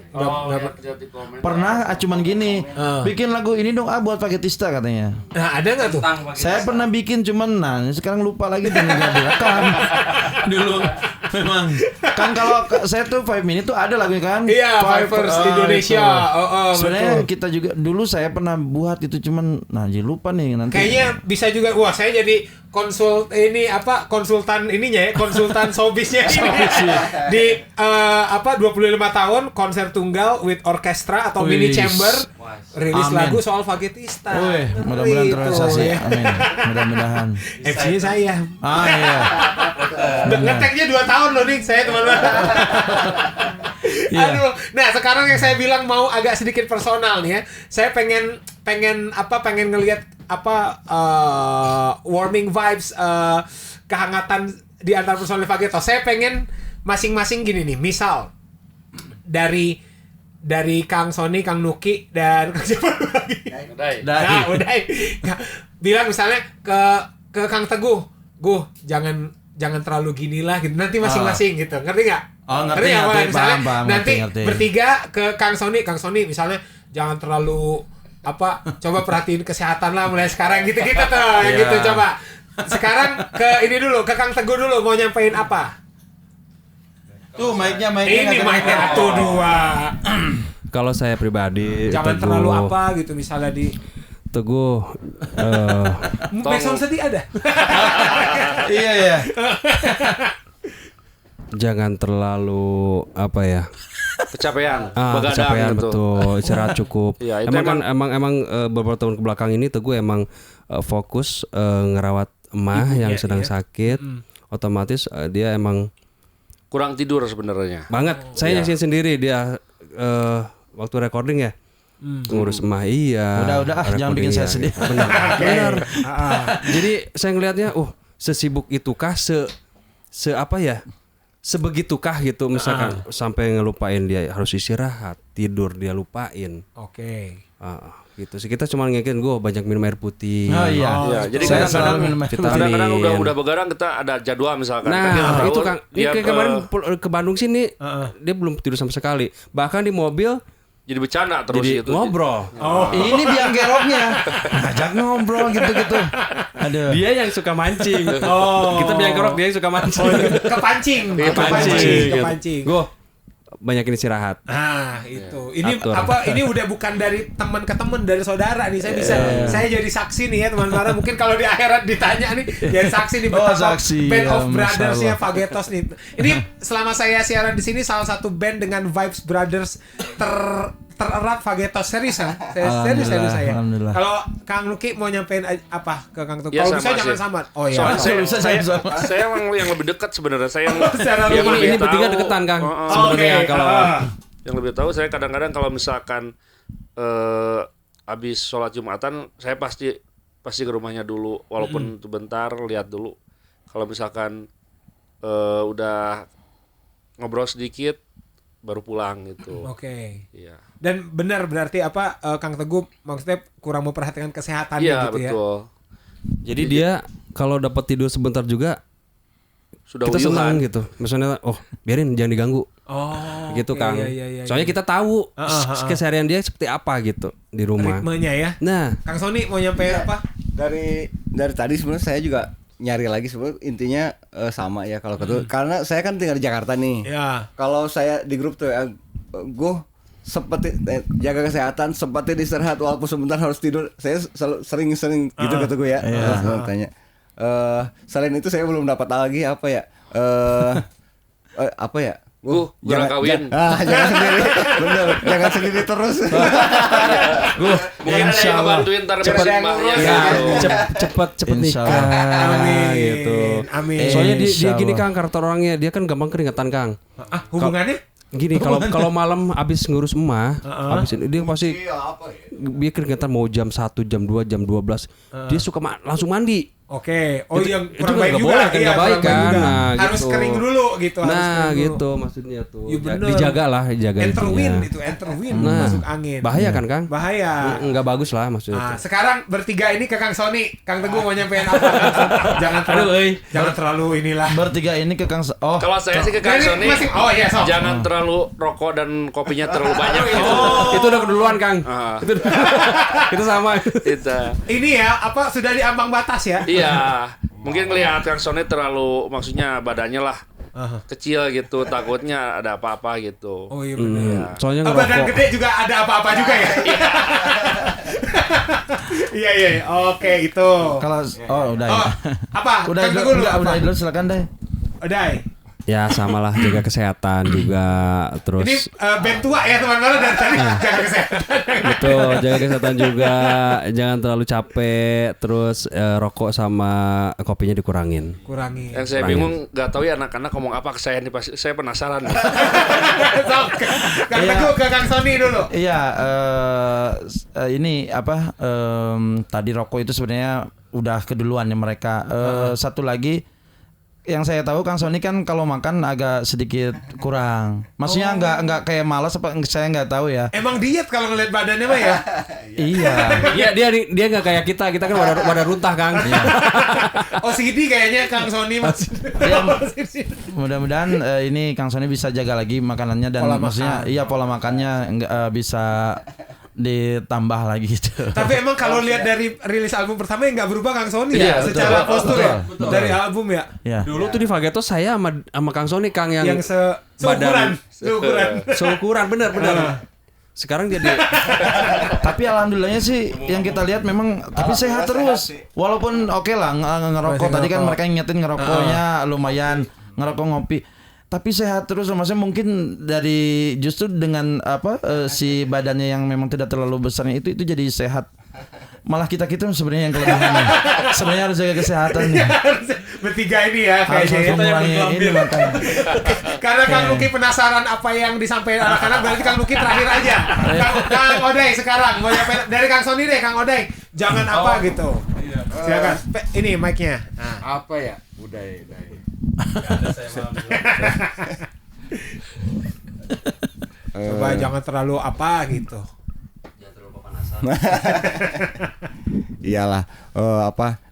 Pernah cuman gini, bikin lagu ini dong buat Fagetista katanya. Nah ada nggak tuh? Saya pernah bikin cuman sekarang lupa lagi dan nggak direkam. Dulu memang kan kalau saya tuh 5 Minute tuh ada lagunya kan. Iya, Vipers Indonesia. Sebenarnya kita juga dulu saya pernah buat itu cuman jadi lupa nih nanti. Kayaknya bisa juga saya jadi konsultan ininya ya, konsultan showbiznya di 25 tahun konser tunggal with orchestra atau mini chamber rilis lagu soal Fagetista. Mudah-mudahan terrealisasi. Amin. Mudah-mudahan. FC-nya saya. Iya. Ngeteknya 2 tahun loh nih saya teman-teman. Aduh. Nah, sekarang yang saya bilang mau agak sedikit personal nih ya. Saya pengen ngelihat warming vibes, kehangatan di antara personil Fagetos. Saya pengen masing-masing gini nih, misal dari Kang Sony, Kang Nuki dan Kang siapa lagi? Uday. Bilang misalnya ke Kang Teguh, jangan terlalu gini lah gitu. Nanti masing-masing gitu. Ngerti nggak? Ngerti. Misalnya paham, nanti ngerti. bertiga ke Kang Sony misalnya jangan terlalu coba perhatiin kesehatan lah mulai sekarang gitu tuh yang gitu coba. Sekarang ke ini dulu, ke Kang Teguh dulu mau nyampein apa? Tuh mic-nya ini mic-nya tuh 2. Kalau saya pribadi Jangan Teguh, terlalu apa gitu misalnya di Teguh backsound sedih ada. Iya. jangan terlalu apa ya? Kecapean, Kecapean gitu. betul, istirahat cukup. Iya, itu emang beberapa tahun kebelakang ini Teguh emang fokus ngerawat emah yang sedang sakit. Otomatis dia emang Kurang tidur sebenarnya. banget. Saya nyaksin sendiri dia waktu recording ya. Ngurus emah Udah, jangan bikin saya sedih. Benar. Jadi saya ngelihatnya, sesibuk itukah, se apa ya? Sebegitukah gitu misalkan sampai ngelupain dia harus istirahat, tidur dia lupain. Oke. Gitu sih, kita cuma ngingetin gue banyak minum air putih. Iya, jadi Saya kadang-kadang selalu minum air putih. kadang-kadang udah begadang kita ada jadwal misalkan. Kan kita Nah tahu itu Kang, ini dia kayak kemarin ke Bandung sini dia belum tidur sama sekali. Bahkan di mobil jadi bercanda terus jadi gitu. ngobrol. Ini biang geroknya. Ngajak ngobrol gitu-gitu. Aduh. Dia yang suka mancing. Kita bilang kerok, dia yang suka mancing. Kepancing. Kepancing. Gue banyakin istirahat. Itu. Ini Atur. ini udah bukan dari teman ke teman, dari saudara nih. Saya jadi saksi nih ya teman-teman. Mungkin kalau di akhirat ditanya nih, jadi saksi nih betapa saksi, band ya, of brothers-nya masyaallah. Fagetos nih. Ini selama saya siaran di sini salah satu band dengan vibes brothers tererat Fagetos. Serius ya? Serius saya. Alhamdulillah. Kalau Kang Luki mau nyampein apa ke Kang Tugu? Ya, Kalau sama bisa jangan sih. samar. Oh iya. Soalnya saya emang yang lebih dekat sebenarnya. Saya Secara yang rumah. lebih Ini bertiga tahu. deketan Kang. Heeh. Sebenarnya Oke. kalau Yang lebih tahu saya kadang-kadang kalau misalkan habis sholat Jumatan saya pasti ke rumahnya dulu walaupun sebentar lihat dulu. Kalau misalkan udah ngobrol sedikit baru pulang gitu. Oke. Iya. Dan benar berarti apa Kang Teguh maksudnya kurang memperhatikan kesehatannya Iya, gitu ya. betul. jadi dia kalau dapat tidur sebentar juga Sudah kita senang uyuhan. gitu. Misalnya biarin jangan diganggu. Oh. Gitu oke, Kang. iya, Soalnya kita tahu keseharian dia seperti apa gitu di rumah. ritmenya ya. Nah, Kang Sony mau nyampe apa? Dari tadi sebenarnya saya juga nyari lagi sebenarnya intinya sama ya kalau ketemu karena saya kan tinggal di Jakarta nih. Ya. Kalau saya di grup tuh gue seperti jaga kesehatan, sempetin istirahat walaupun sebentar harus tidur. Saya sering gitu kata gue ya. Selalu tanya. Selain itu saya belum dapat lagi apa ya? Apa ya? kurang kawin. Jangan sendiri. Bener, jangan sendiri terus. Mungkin ada yang bantuin ntar beresin rumahnya ya, gitu. cepet Insya nikah Amin. gitu. Amin. Soalnya dia Insya gini Allah. Kang, karakter orangnya dia kan gampang keringetan Kang. Hubungannya? Gini kalau malam abis ngurus emah, abis ini dia pasti dia keringetan mau jam 1, jam 2, jam 12. Dia suka langsung mandi. Oke. Oh Itu- yang itu kurang nggak baik juga. boleh kan, nggak baik kurang kan. juga. Nah, harus gitu. kering dulu gitu. harus Nah, kering dulu. gitu maksudnya tuh. Iya, bener. Dijaga lah, dijaga Enterwin itunya. itu, enterwin Nah, masuk angin. bahaya kan Kang? Bahaya. Enggak bagus lah maksudnya. Nah, tuh. sekarang bertiga ini ke Kang Sony. Kang Teguh mau nyampein apa? jangan terlalu, jangan terlalu inilah. Bertiga ini ke Kang Kalau saya sih ke Kang Ini Sony, masih- oh iya, sok. jangan terlalu rokok dan kopinya terlalu banyak gitu. Itu udah keduluan Kang. Ah. Itu sama. Itu. Ini ya apa sudah di ambang batas ya? Iya, mungkin ngelihat Kang Sony terlalu, maksudnya badannya lah kecil gitu, takutnya ada apa-apa gitu. Oh iya benar. Soalnya Badan ngerokok. gede juga ada apa-apa juga ya? Iya iya. Oke itu. Kalau udah ya. Oh, apa? Udah Kang dulu, Teguh enggak, apa? udah dulu silakan deh. Udah. Ya samalah, jaga kesehatan juga terus. Ini band tua ya teman-teman dan tadi jaga kesehatan. Betul, jaga kesehatan juga, jangan terlalu capek, terus rokok sama kopinya dikurangin. Kurangi. Yang saya bingung, nggak tahu ya anak-anak ngomong apa ke saya nih, pasti saya penasaran. Sok, Kang Teguh ke Kang Sony dulu. Iya, ini apa? Tadi rokok itu sebenarnya udah keduluan ya mereka. Satu lagi yang saya tahu Kang Sony kan kalau makan agak sedikit kurang. Maksudnya nggak kayak malas apa? Saya nggak tahu ya. Emang diet kalau ngeliat badannya mah ya. Iya. Dia nggak kayak kita kan wadah runtah Kang. Oh CD kayaknya Kang Sony masih. Mudah-mudahan ini Kang Sony bisa jaga lagi makanannya dan Pola maksudnya makan. iya pola makannya bisa ditambah lagi gitu. Tapi emang kalau lihat dari rilis album pertama yang nggak berubah Kang Sony ya, Iya, betul. secara postur ya, Betul. dari album ya, Ya. Dulu tuh di Fagetos saya sama Kang Sony Kang yang yang seukuran, seukuran. seukuran bener. Sekarang jadi Tapi alhamdulillahnya sih yang kita lihat memang tapi sehat terus. Walaupun oke lah ngerokok tadi kan mereka ingetin ngerokoknya lumayan, ngerokok ngopi. Tapi sehat terus, maksudnya mungkin dari justru dengan si badannya yang memang tidak terlalu besarnya itu jadi sehat. Malah kita sebenarnya yang kelebihannya. Sebenarnya harus jaga kesehatan nih. Bertiga ini ya Harus kayaknya. mengurangi ini makanya. Karena Kang Luki penasaran apa yang disampaikan anak-anak, berarti Kang Luki terakhir aja. Kang Oday sekarang mau nyampe dari Kang Sony deh, Kang Oday. Jangan apa gitu. Silakan. Ini mic-nya. Nah. Apa ya? Udah. Coba jangan terlalu apa gitu. Iyalah,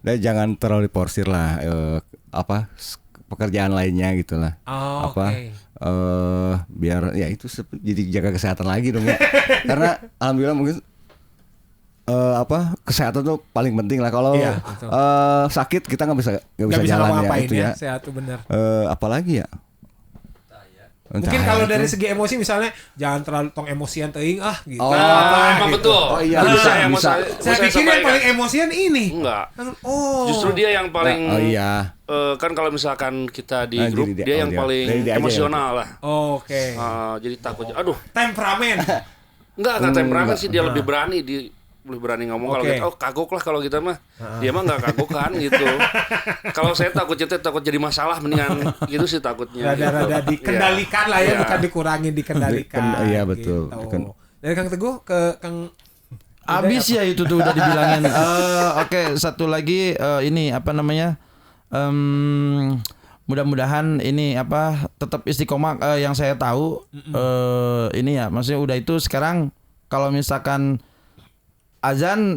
dan jangan terlalu diporsir lah, pekerjaan lainnya gitulah. Oh, oke. Biar ya itu jadi jaga kesehatan lagi dong ya. Karena alhamdulillah mungkin kesehatan tuh paling penting lah. Kalau sakit kita nggak bisa jalan ya itu ya. Sehat tuh benar. Apalagi ya. Mungkin kalau dari segi emosi misalnya jangan terlalu tong emosian teuing gitu. Oh, emang gitu. betul. Oh iya bisa. Saya pikir yang paling emosian ini. Enggak. Oh. Justru dia yang paling iya. Kan kalau misalkan kita di grup jadi dia yang paling emosional lah. Oke. Jadi takutnya aduh, Temperamen. enggak temperamen sih, dia lebih berani ngomong. Kalau kita kagok lah, kalau kita mah dia mah nggak kagok kan gitu. Kalau saya takut jadi masalah, mendingan gitu sih takutnya. Rada-rada dikendalikan lah ya, bukan dikurangin, dikendalikan. Iya betul. Gitu. Dari Kang Teguh ke Kang Abis ya itu tuh udah dibilangin. Oke, satu lagi ini apa namanya? Mudah-mudahan ini tetap istiqomah. Yang saya tahu ini ya, maksudnya udah itu sekarang kalau misalkan azan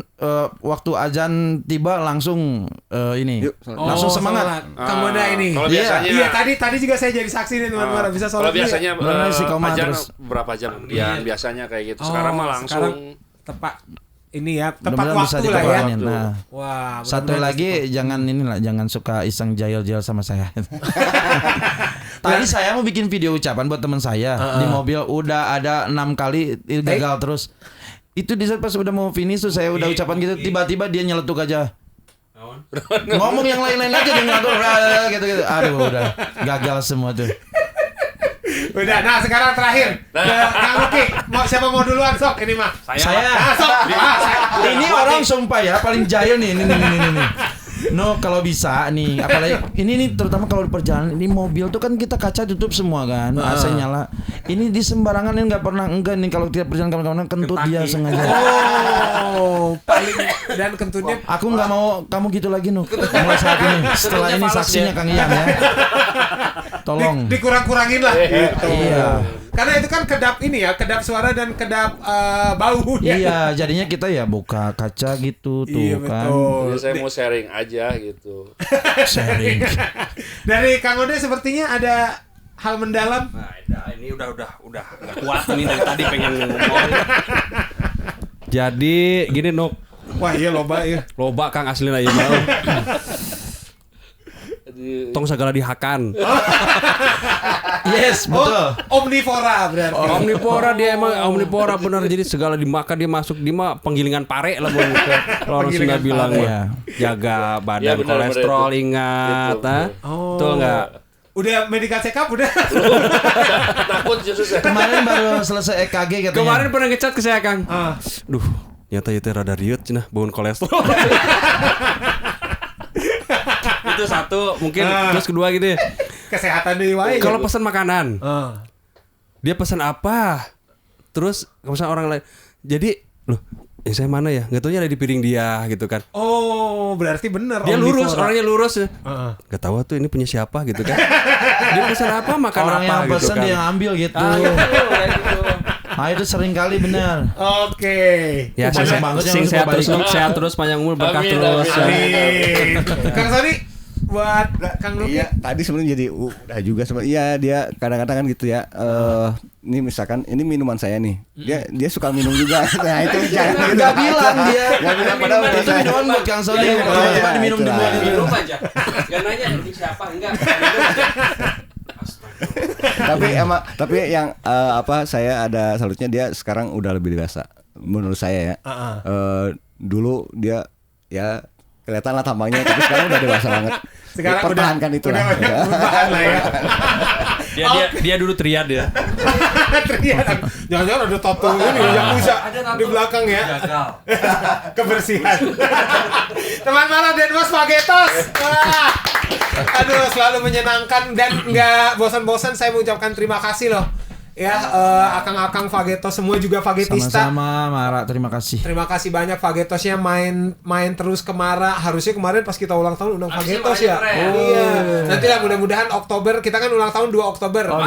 waktu azan tiba langsung ini langsung semangat. Kang Moda ini. Kalau biasanya iya tadi juga saya jadi saksi nih teman-teman, bisa sholat. Kalau biasanya azan terus berapa jam kemudian biasanya kayak gitu. Sekarang mah langsung tepat ini ya, tepat mudah-mudahan waktu bisa lah ya. Nah, wah, satu lagi jangan suka iseng jail-jail sama saya. Tadi saya mau bikin video ucapan buat teman saya di mobil, udah ada 6 kali gagal terus. Itu di saat pas udah mau finish tuh saya udah ucapan gitu, tiba-tiba dia nyeletuk aja. Ngomong yang lain-lain aja dia ngatur gitu. Aduh udah gagal semua tuh. Udah, nah sekarang terakhir Kang Luki, siapa mau duluan sok ini mah? Saya. Sok. Ini orang sumpah ya paling jahil nih. No, kalau bisa nih, apalagi ini nih terutama kalau di perjalanan ini mobil tuh kan kita kaca tutup semua kan, AC nyala. Ini di sembarangan ini enggak nih kalau tidak perjalanan kawan-kawan kentut dia sengaja. Oh, paling dan kentutnya. Aku nggak mau kamu gitu lagi Nuk. Mulai saat ini, setelah ini saksinya Kang Ian ya. Tolong. Dikurang-kurangin lah gitu. Iya. Karena itu kan kedap ini ya, kedap suara dan kedap bau ya. Iya, jadinya kita ya buka kaca gitu tuh Iya, kan. betul. Jadi saya mau sharing aja gitu. Sharing. Dari Kang Ode sepertinya ada hal mendalam. Nah, ini udah nggak kuat ini dari tadi pengen ngomong. Jadi gini Nuk. Wah iya loba ya. Loba Kang asli ieu mah. Tong segala dihakan. Yes, betul. Omnivora berarti. Omnivora dia emang omnivora benar, jadi segala dimakan dia masuk dia mah penggilingan pare lah kalau orang Sunda bilang ya. Jaga badan Ya, benar, kolesterol benar, ingat Oh. Tuh enggak. Udah medical check up udah. Takut justru saya. Kemarin baru selesai EKG katanya. Kemarin pernah ngechat ke saya Kang. Duh, Nyata itu rada riut cenah bangun kolesterol. Itu satu mungkin. Terus kedua gitu ya. Kesehatan deui wae. Kalau pesan makanan, dia pesan apa? Terus pesan orang lain. Jadi, loh, yang saya mana ya? Nggak taunya ada di piring dia gitu kan. Oh, berarti bener. Dia lurus, omnivora. orangnya lurus. Gak tahu tuh ini punya siapa gitu kan. Dia pesan apa, makan Orang apa yang gitu pesan kan. dia yang ambil gitu. Nah itu sering kali benar. Oke. Ya, Banyak banget yang sing harus sehat terus, diperbaiki. Nuk. Sehat terus, panjang umur, berkah Amin, terus. amin. Kang Sony buat Kang Luki. Iya, tadi sebenarnya jadi udah juga sebenarnya. Iya, dia kadang-kadang kan gitu ya. Ini misalkan ini minuman saya nih. Dia suka minum juga. Nah, itu jangan gitu. Nggak bilang dia. Nggak bilang padahal Itu udah minuman buat Kang Sony. Iya, Kalau iya, cuma diminum itulah. duluan itu. Minum aja. Gak nanya ini siapa enggak. Astaga. tapi yang saya ada salutnya, dia sekarang udah lebih dewasa menurut saya ya. Dulu dia ya kelihatan lah tampangnya, tapi sekarang udah dewasa banget. Sekarang pertahankan itu lah. Bertahan lah ya. Dia dulu triad ya. Triad. Jangan-jangan ada tato ini yang bisa di belakang ya. Kebersihan. Teman Mara dan Mas Fagetos. Aduh, selalu menyenangkan dan nggak bosan-bosan saya mengucapkan terima kasih loh. Ya, akang-akang Fagetos semua juga Fagetista. Sama-sama Mara, terima kasih. Terima kasih banyak Fagetosnya main terus ke Mara. Harusnya kemarin pas kita ulang tahun undang Fagetos ya. Iya. Nanti lah mudah-mudahan Oktober, kita kan ulang tahun 2 Oktober.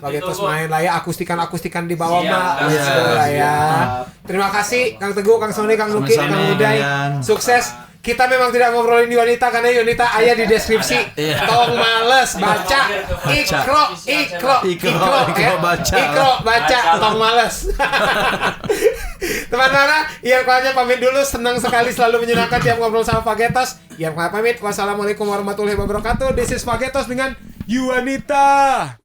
Fagetos main lah ya, akustikan di bawah mah. Lah ya. Terima kasih Kang Teguh, Kang Sony, Kang Nuki, Kang Uday. Sukses. Kita memang tidak ngobrolin Yunita karena Yunita ayah di deskripsi. Tong males baca. Ikro baca tong males. Teman Mara, Ian Klanya pamit dulu. Senang sekali, selalu menyenangkan tiap ngobrol sama Fagetos. Ian Klanya pamit. Wassalamualaikum warahmatullahi wabarakatuh. This is Fagetos dengan Yunita.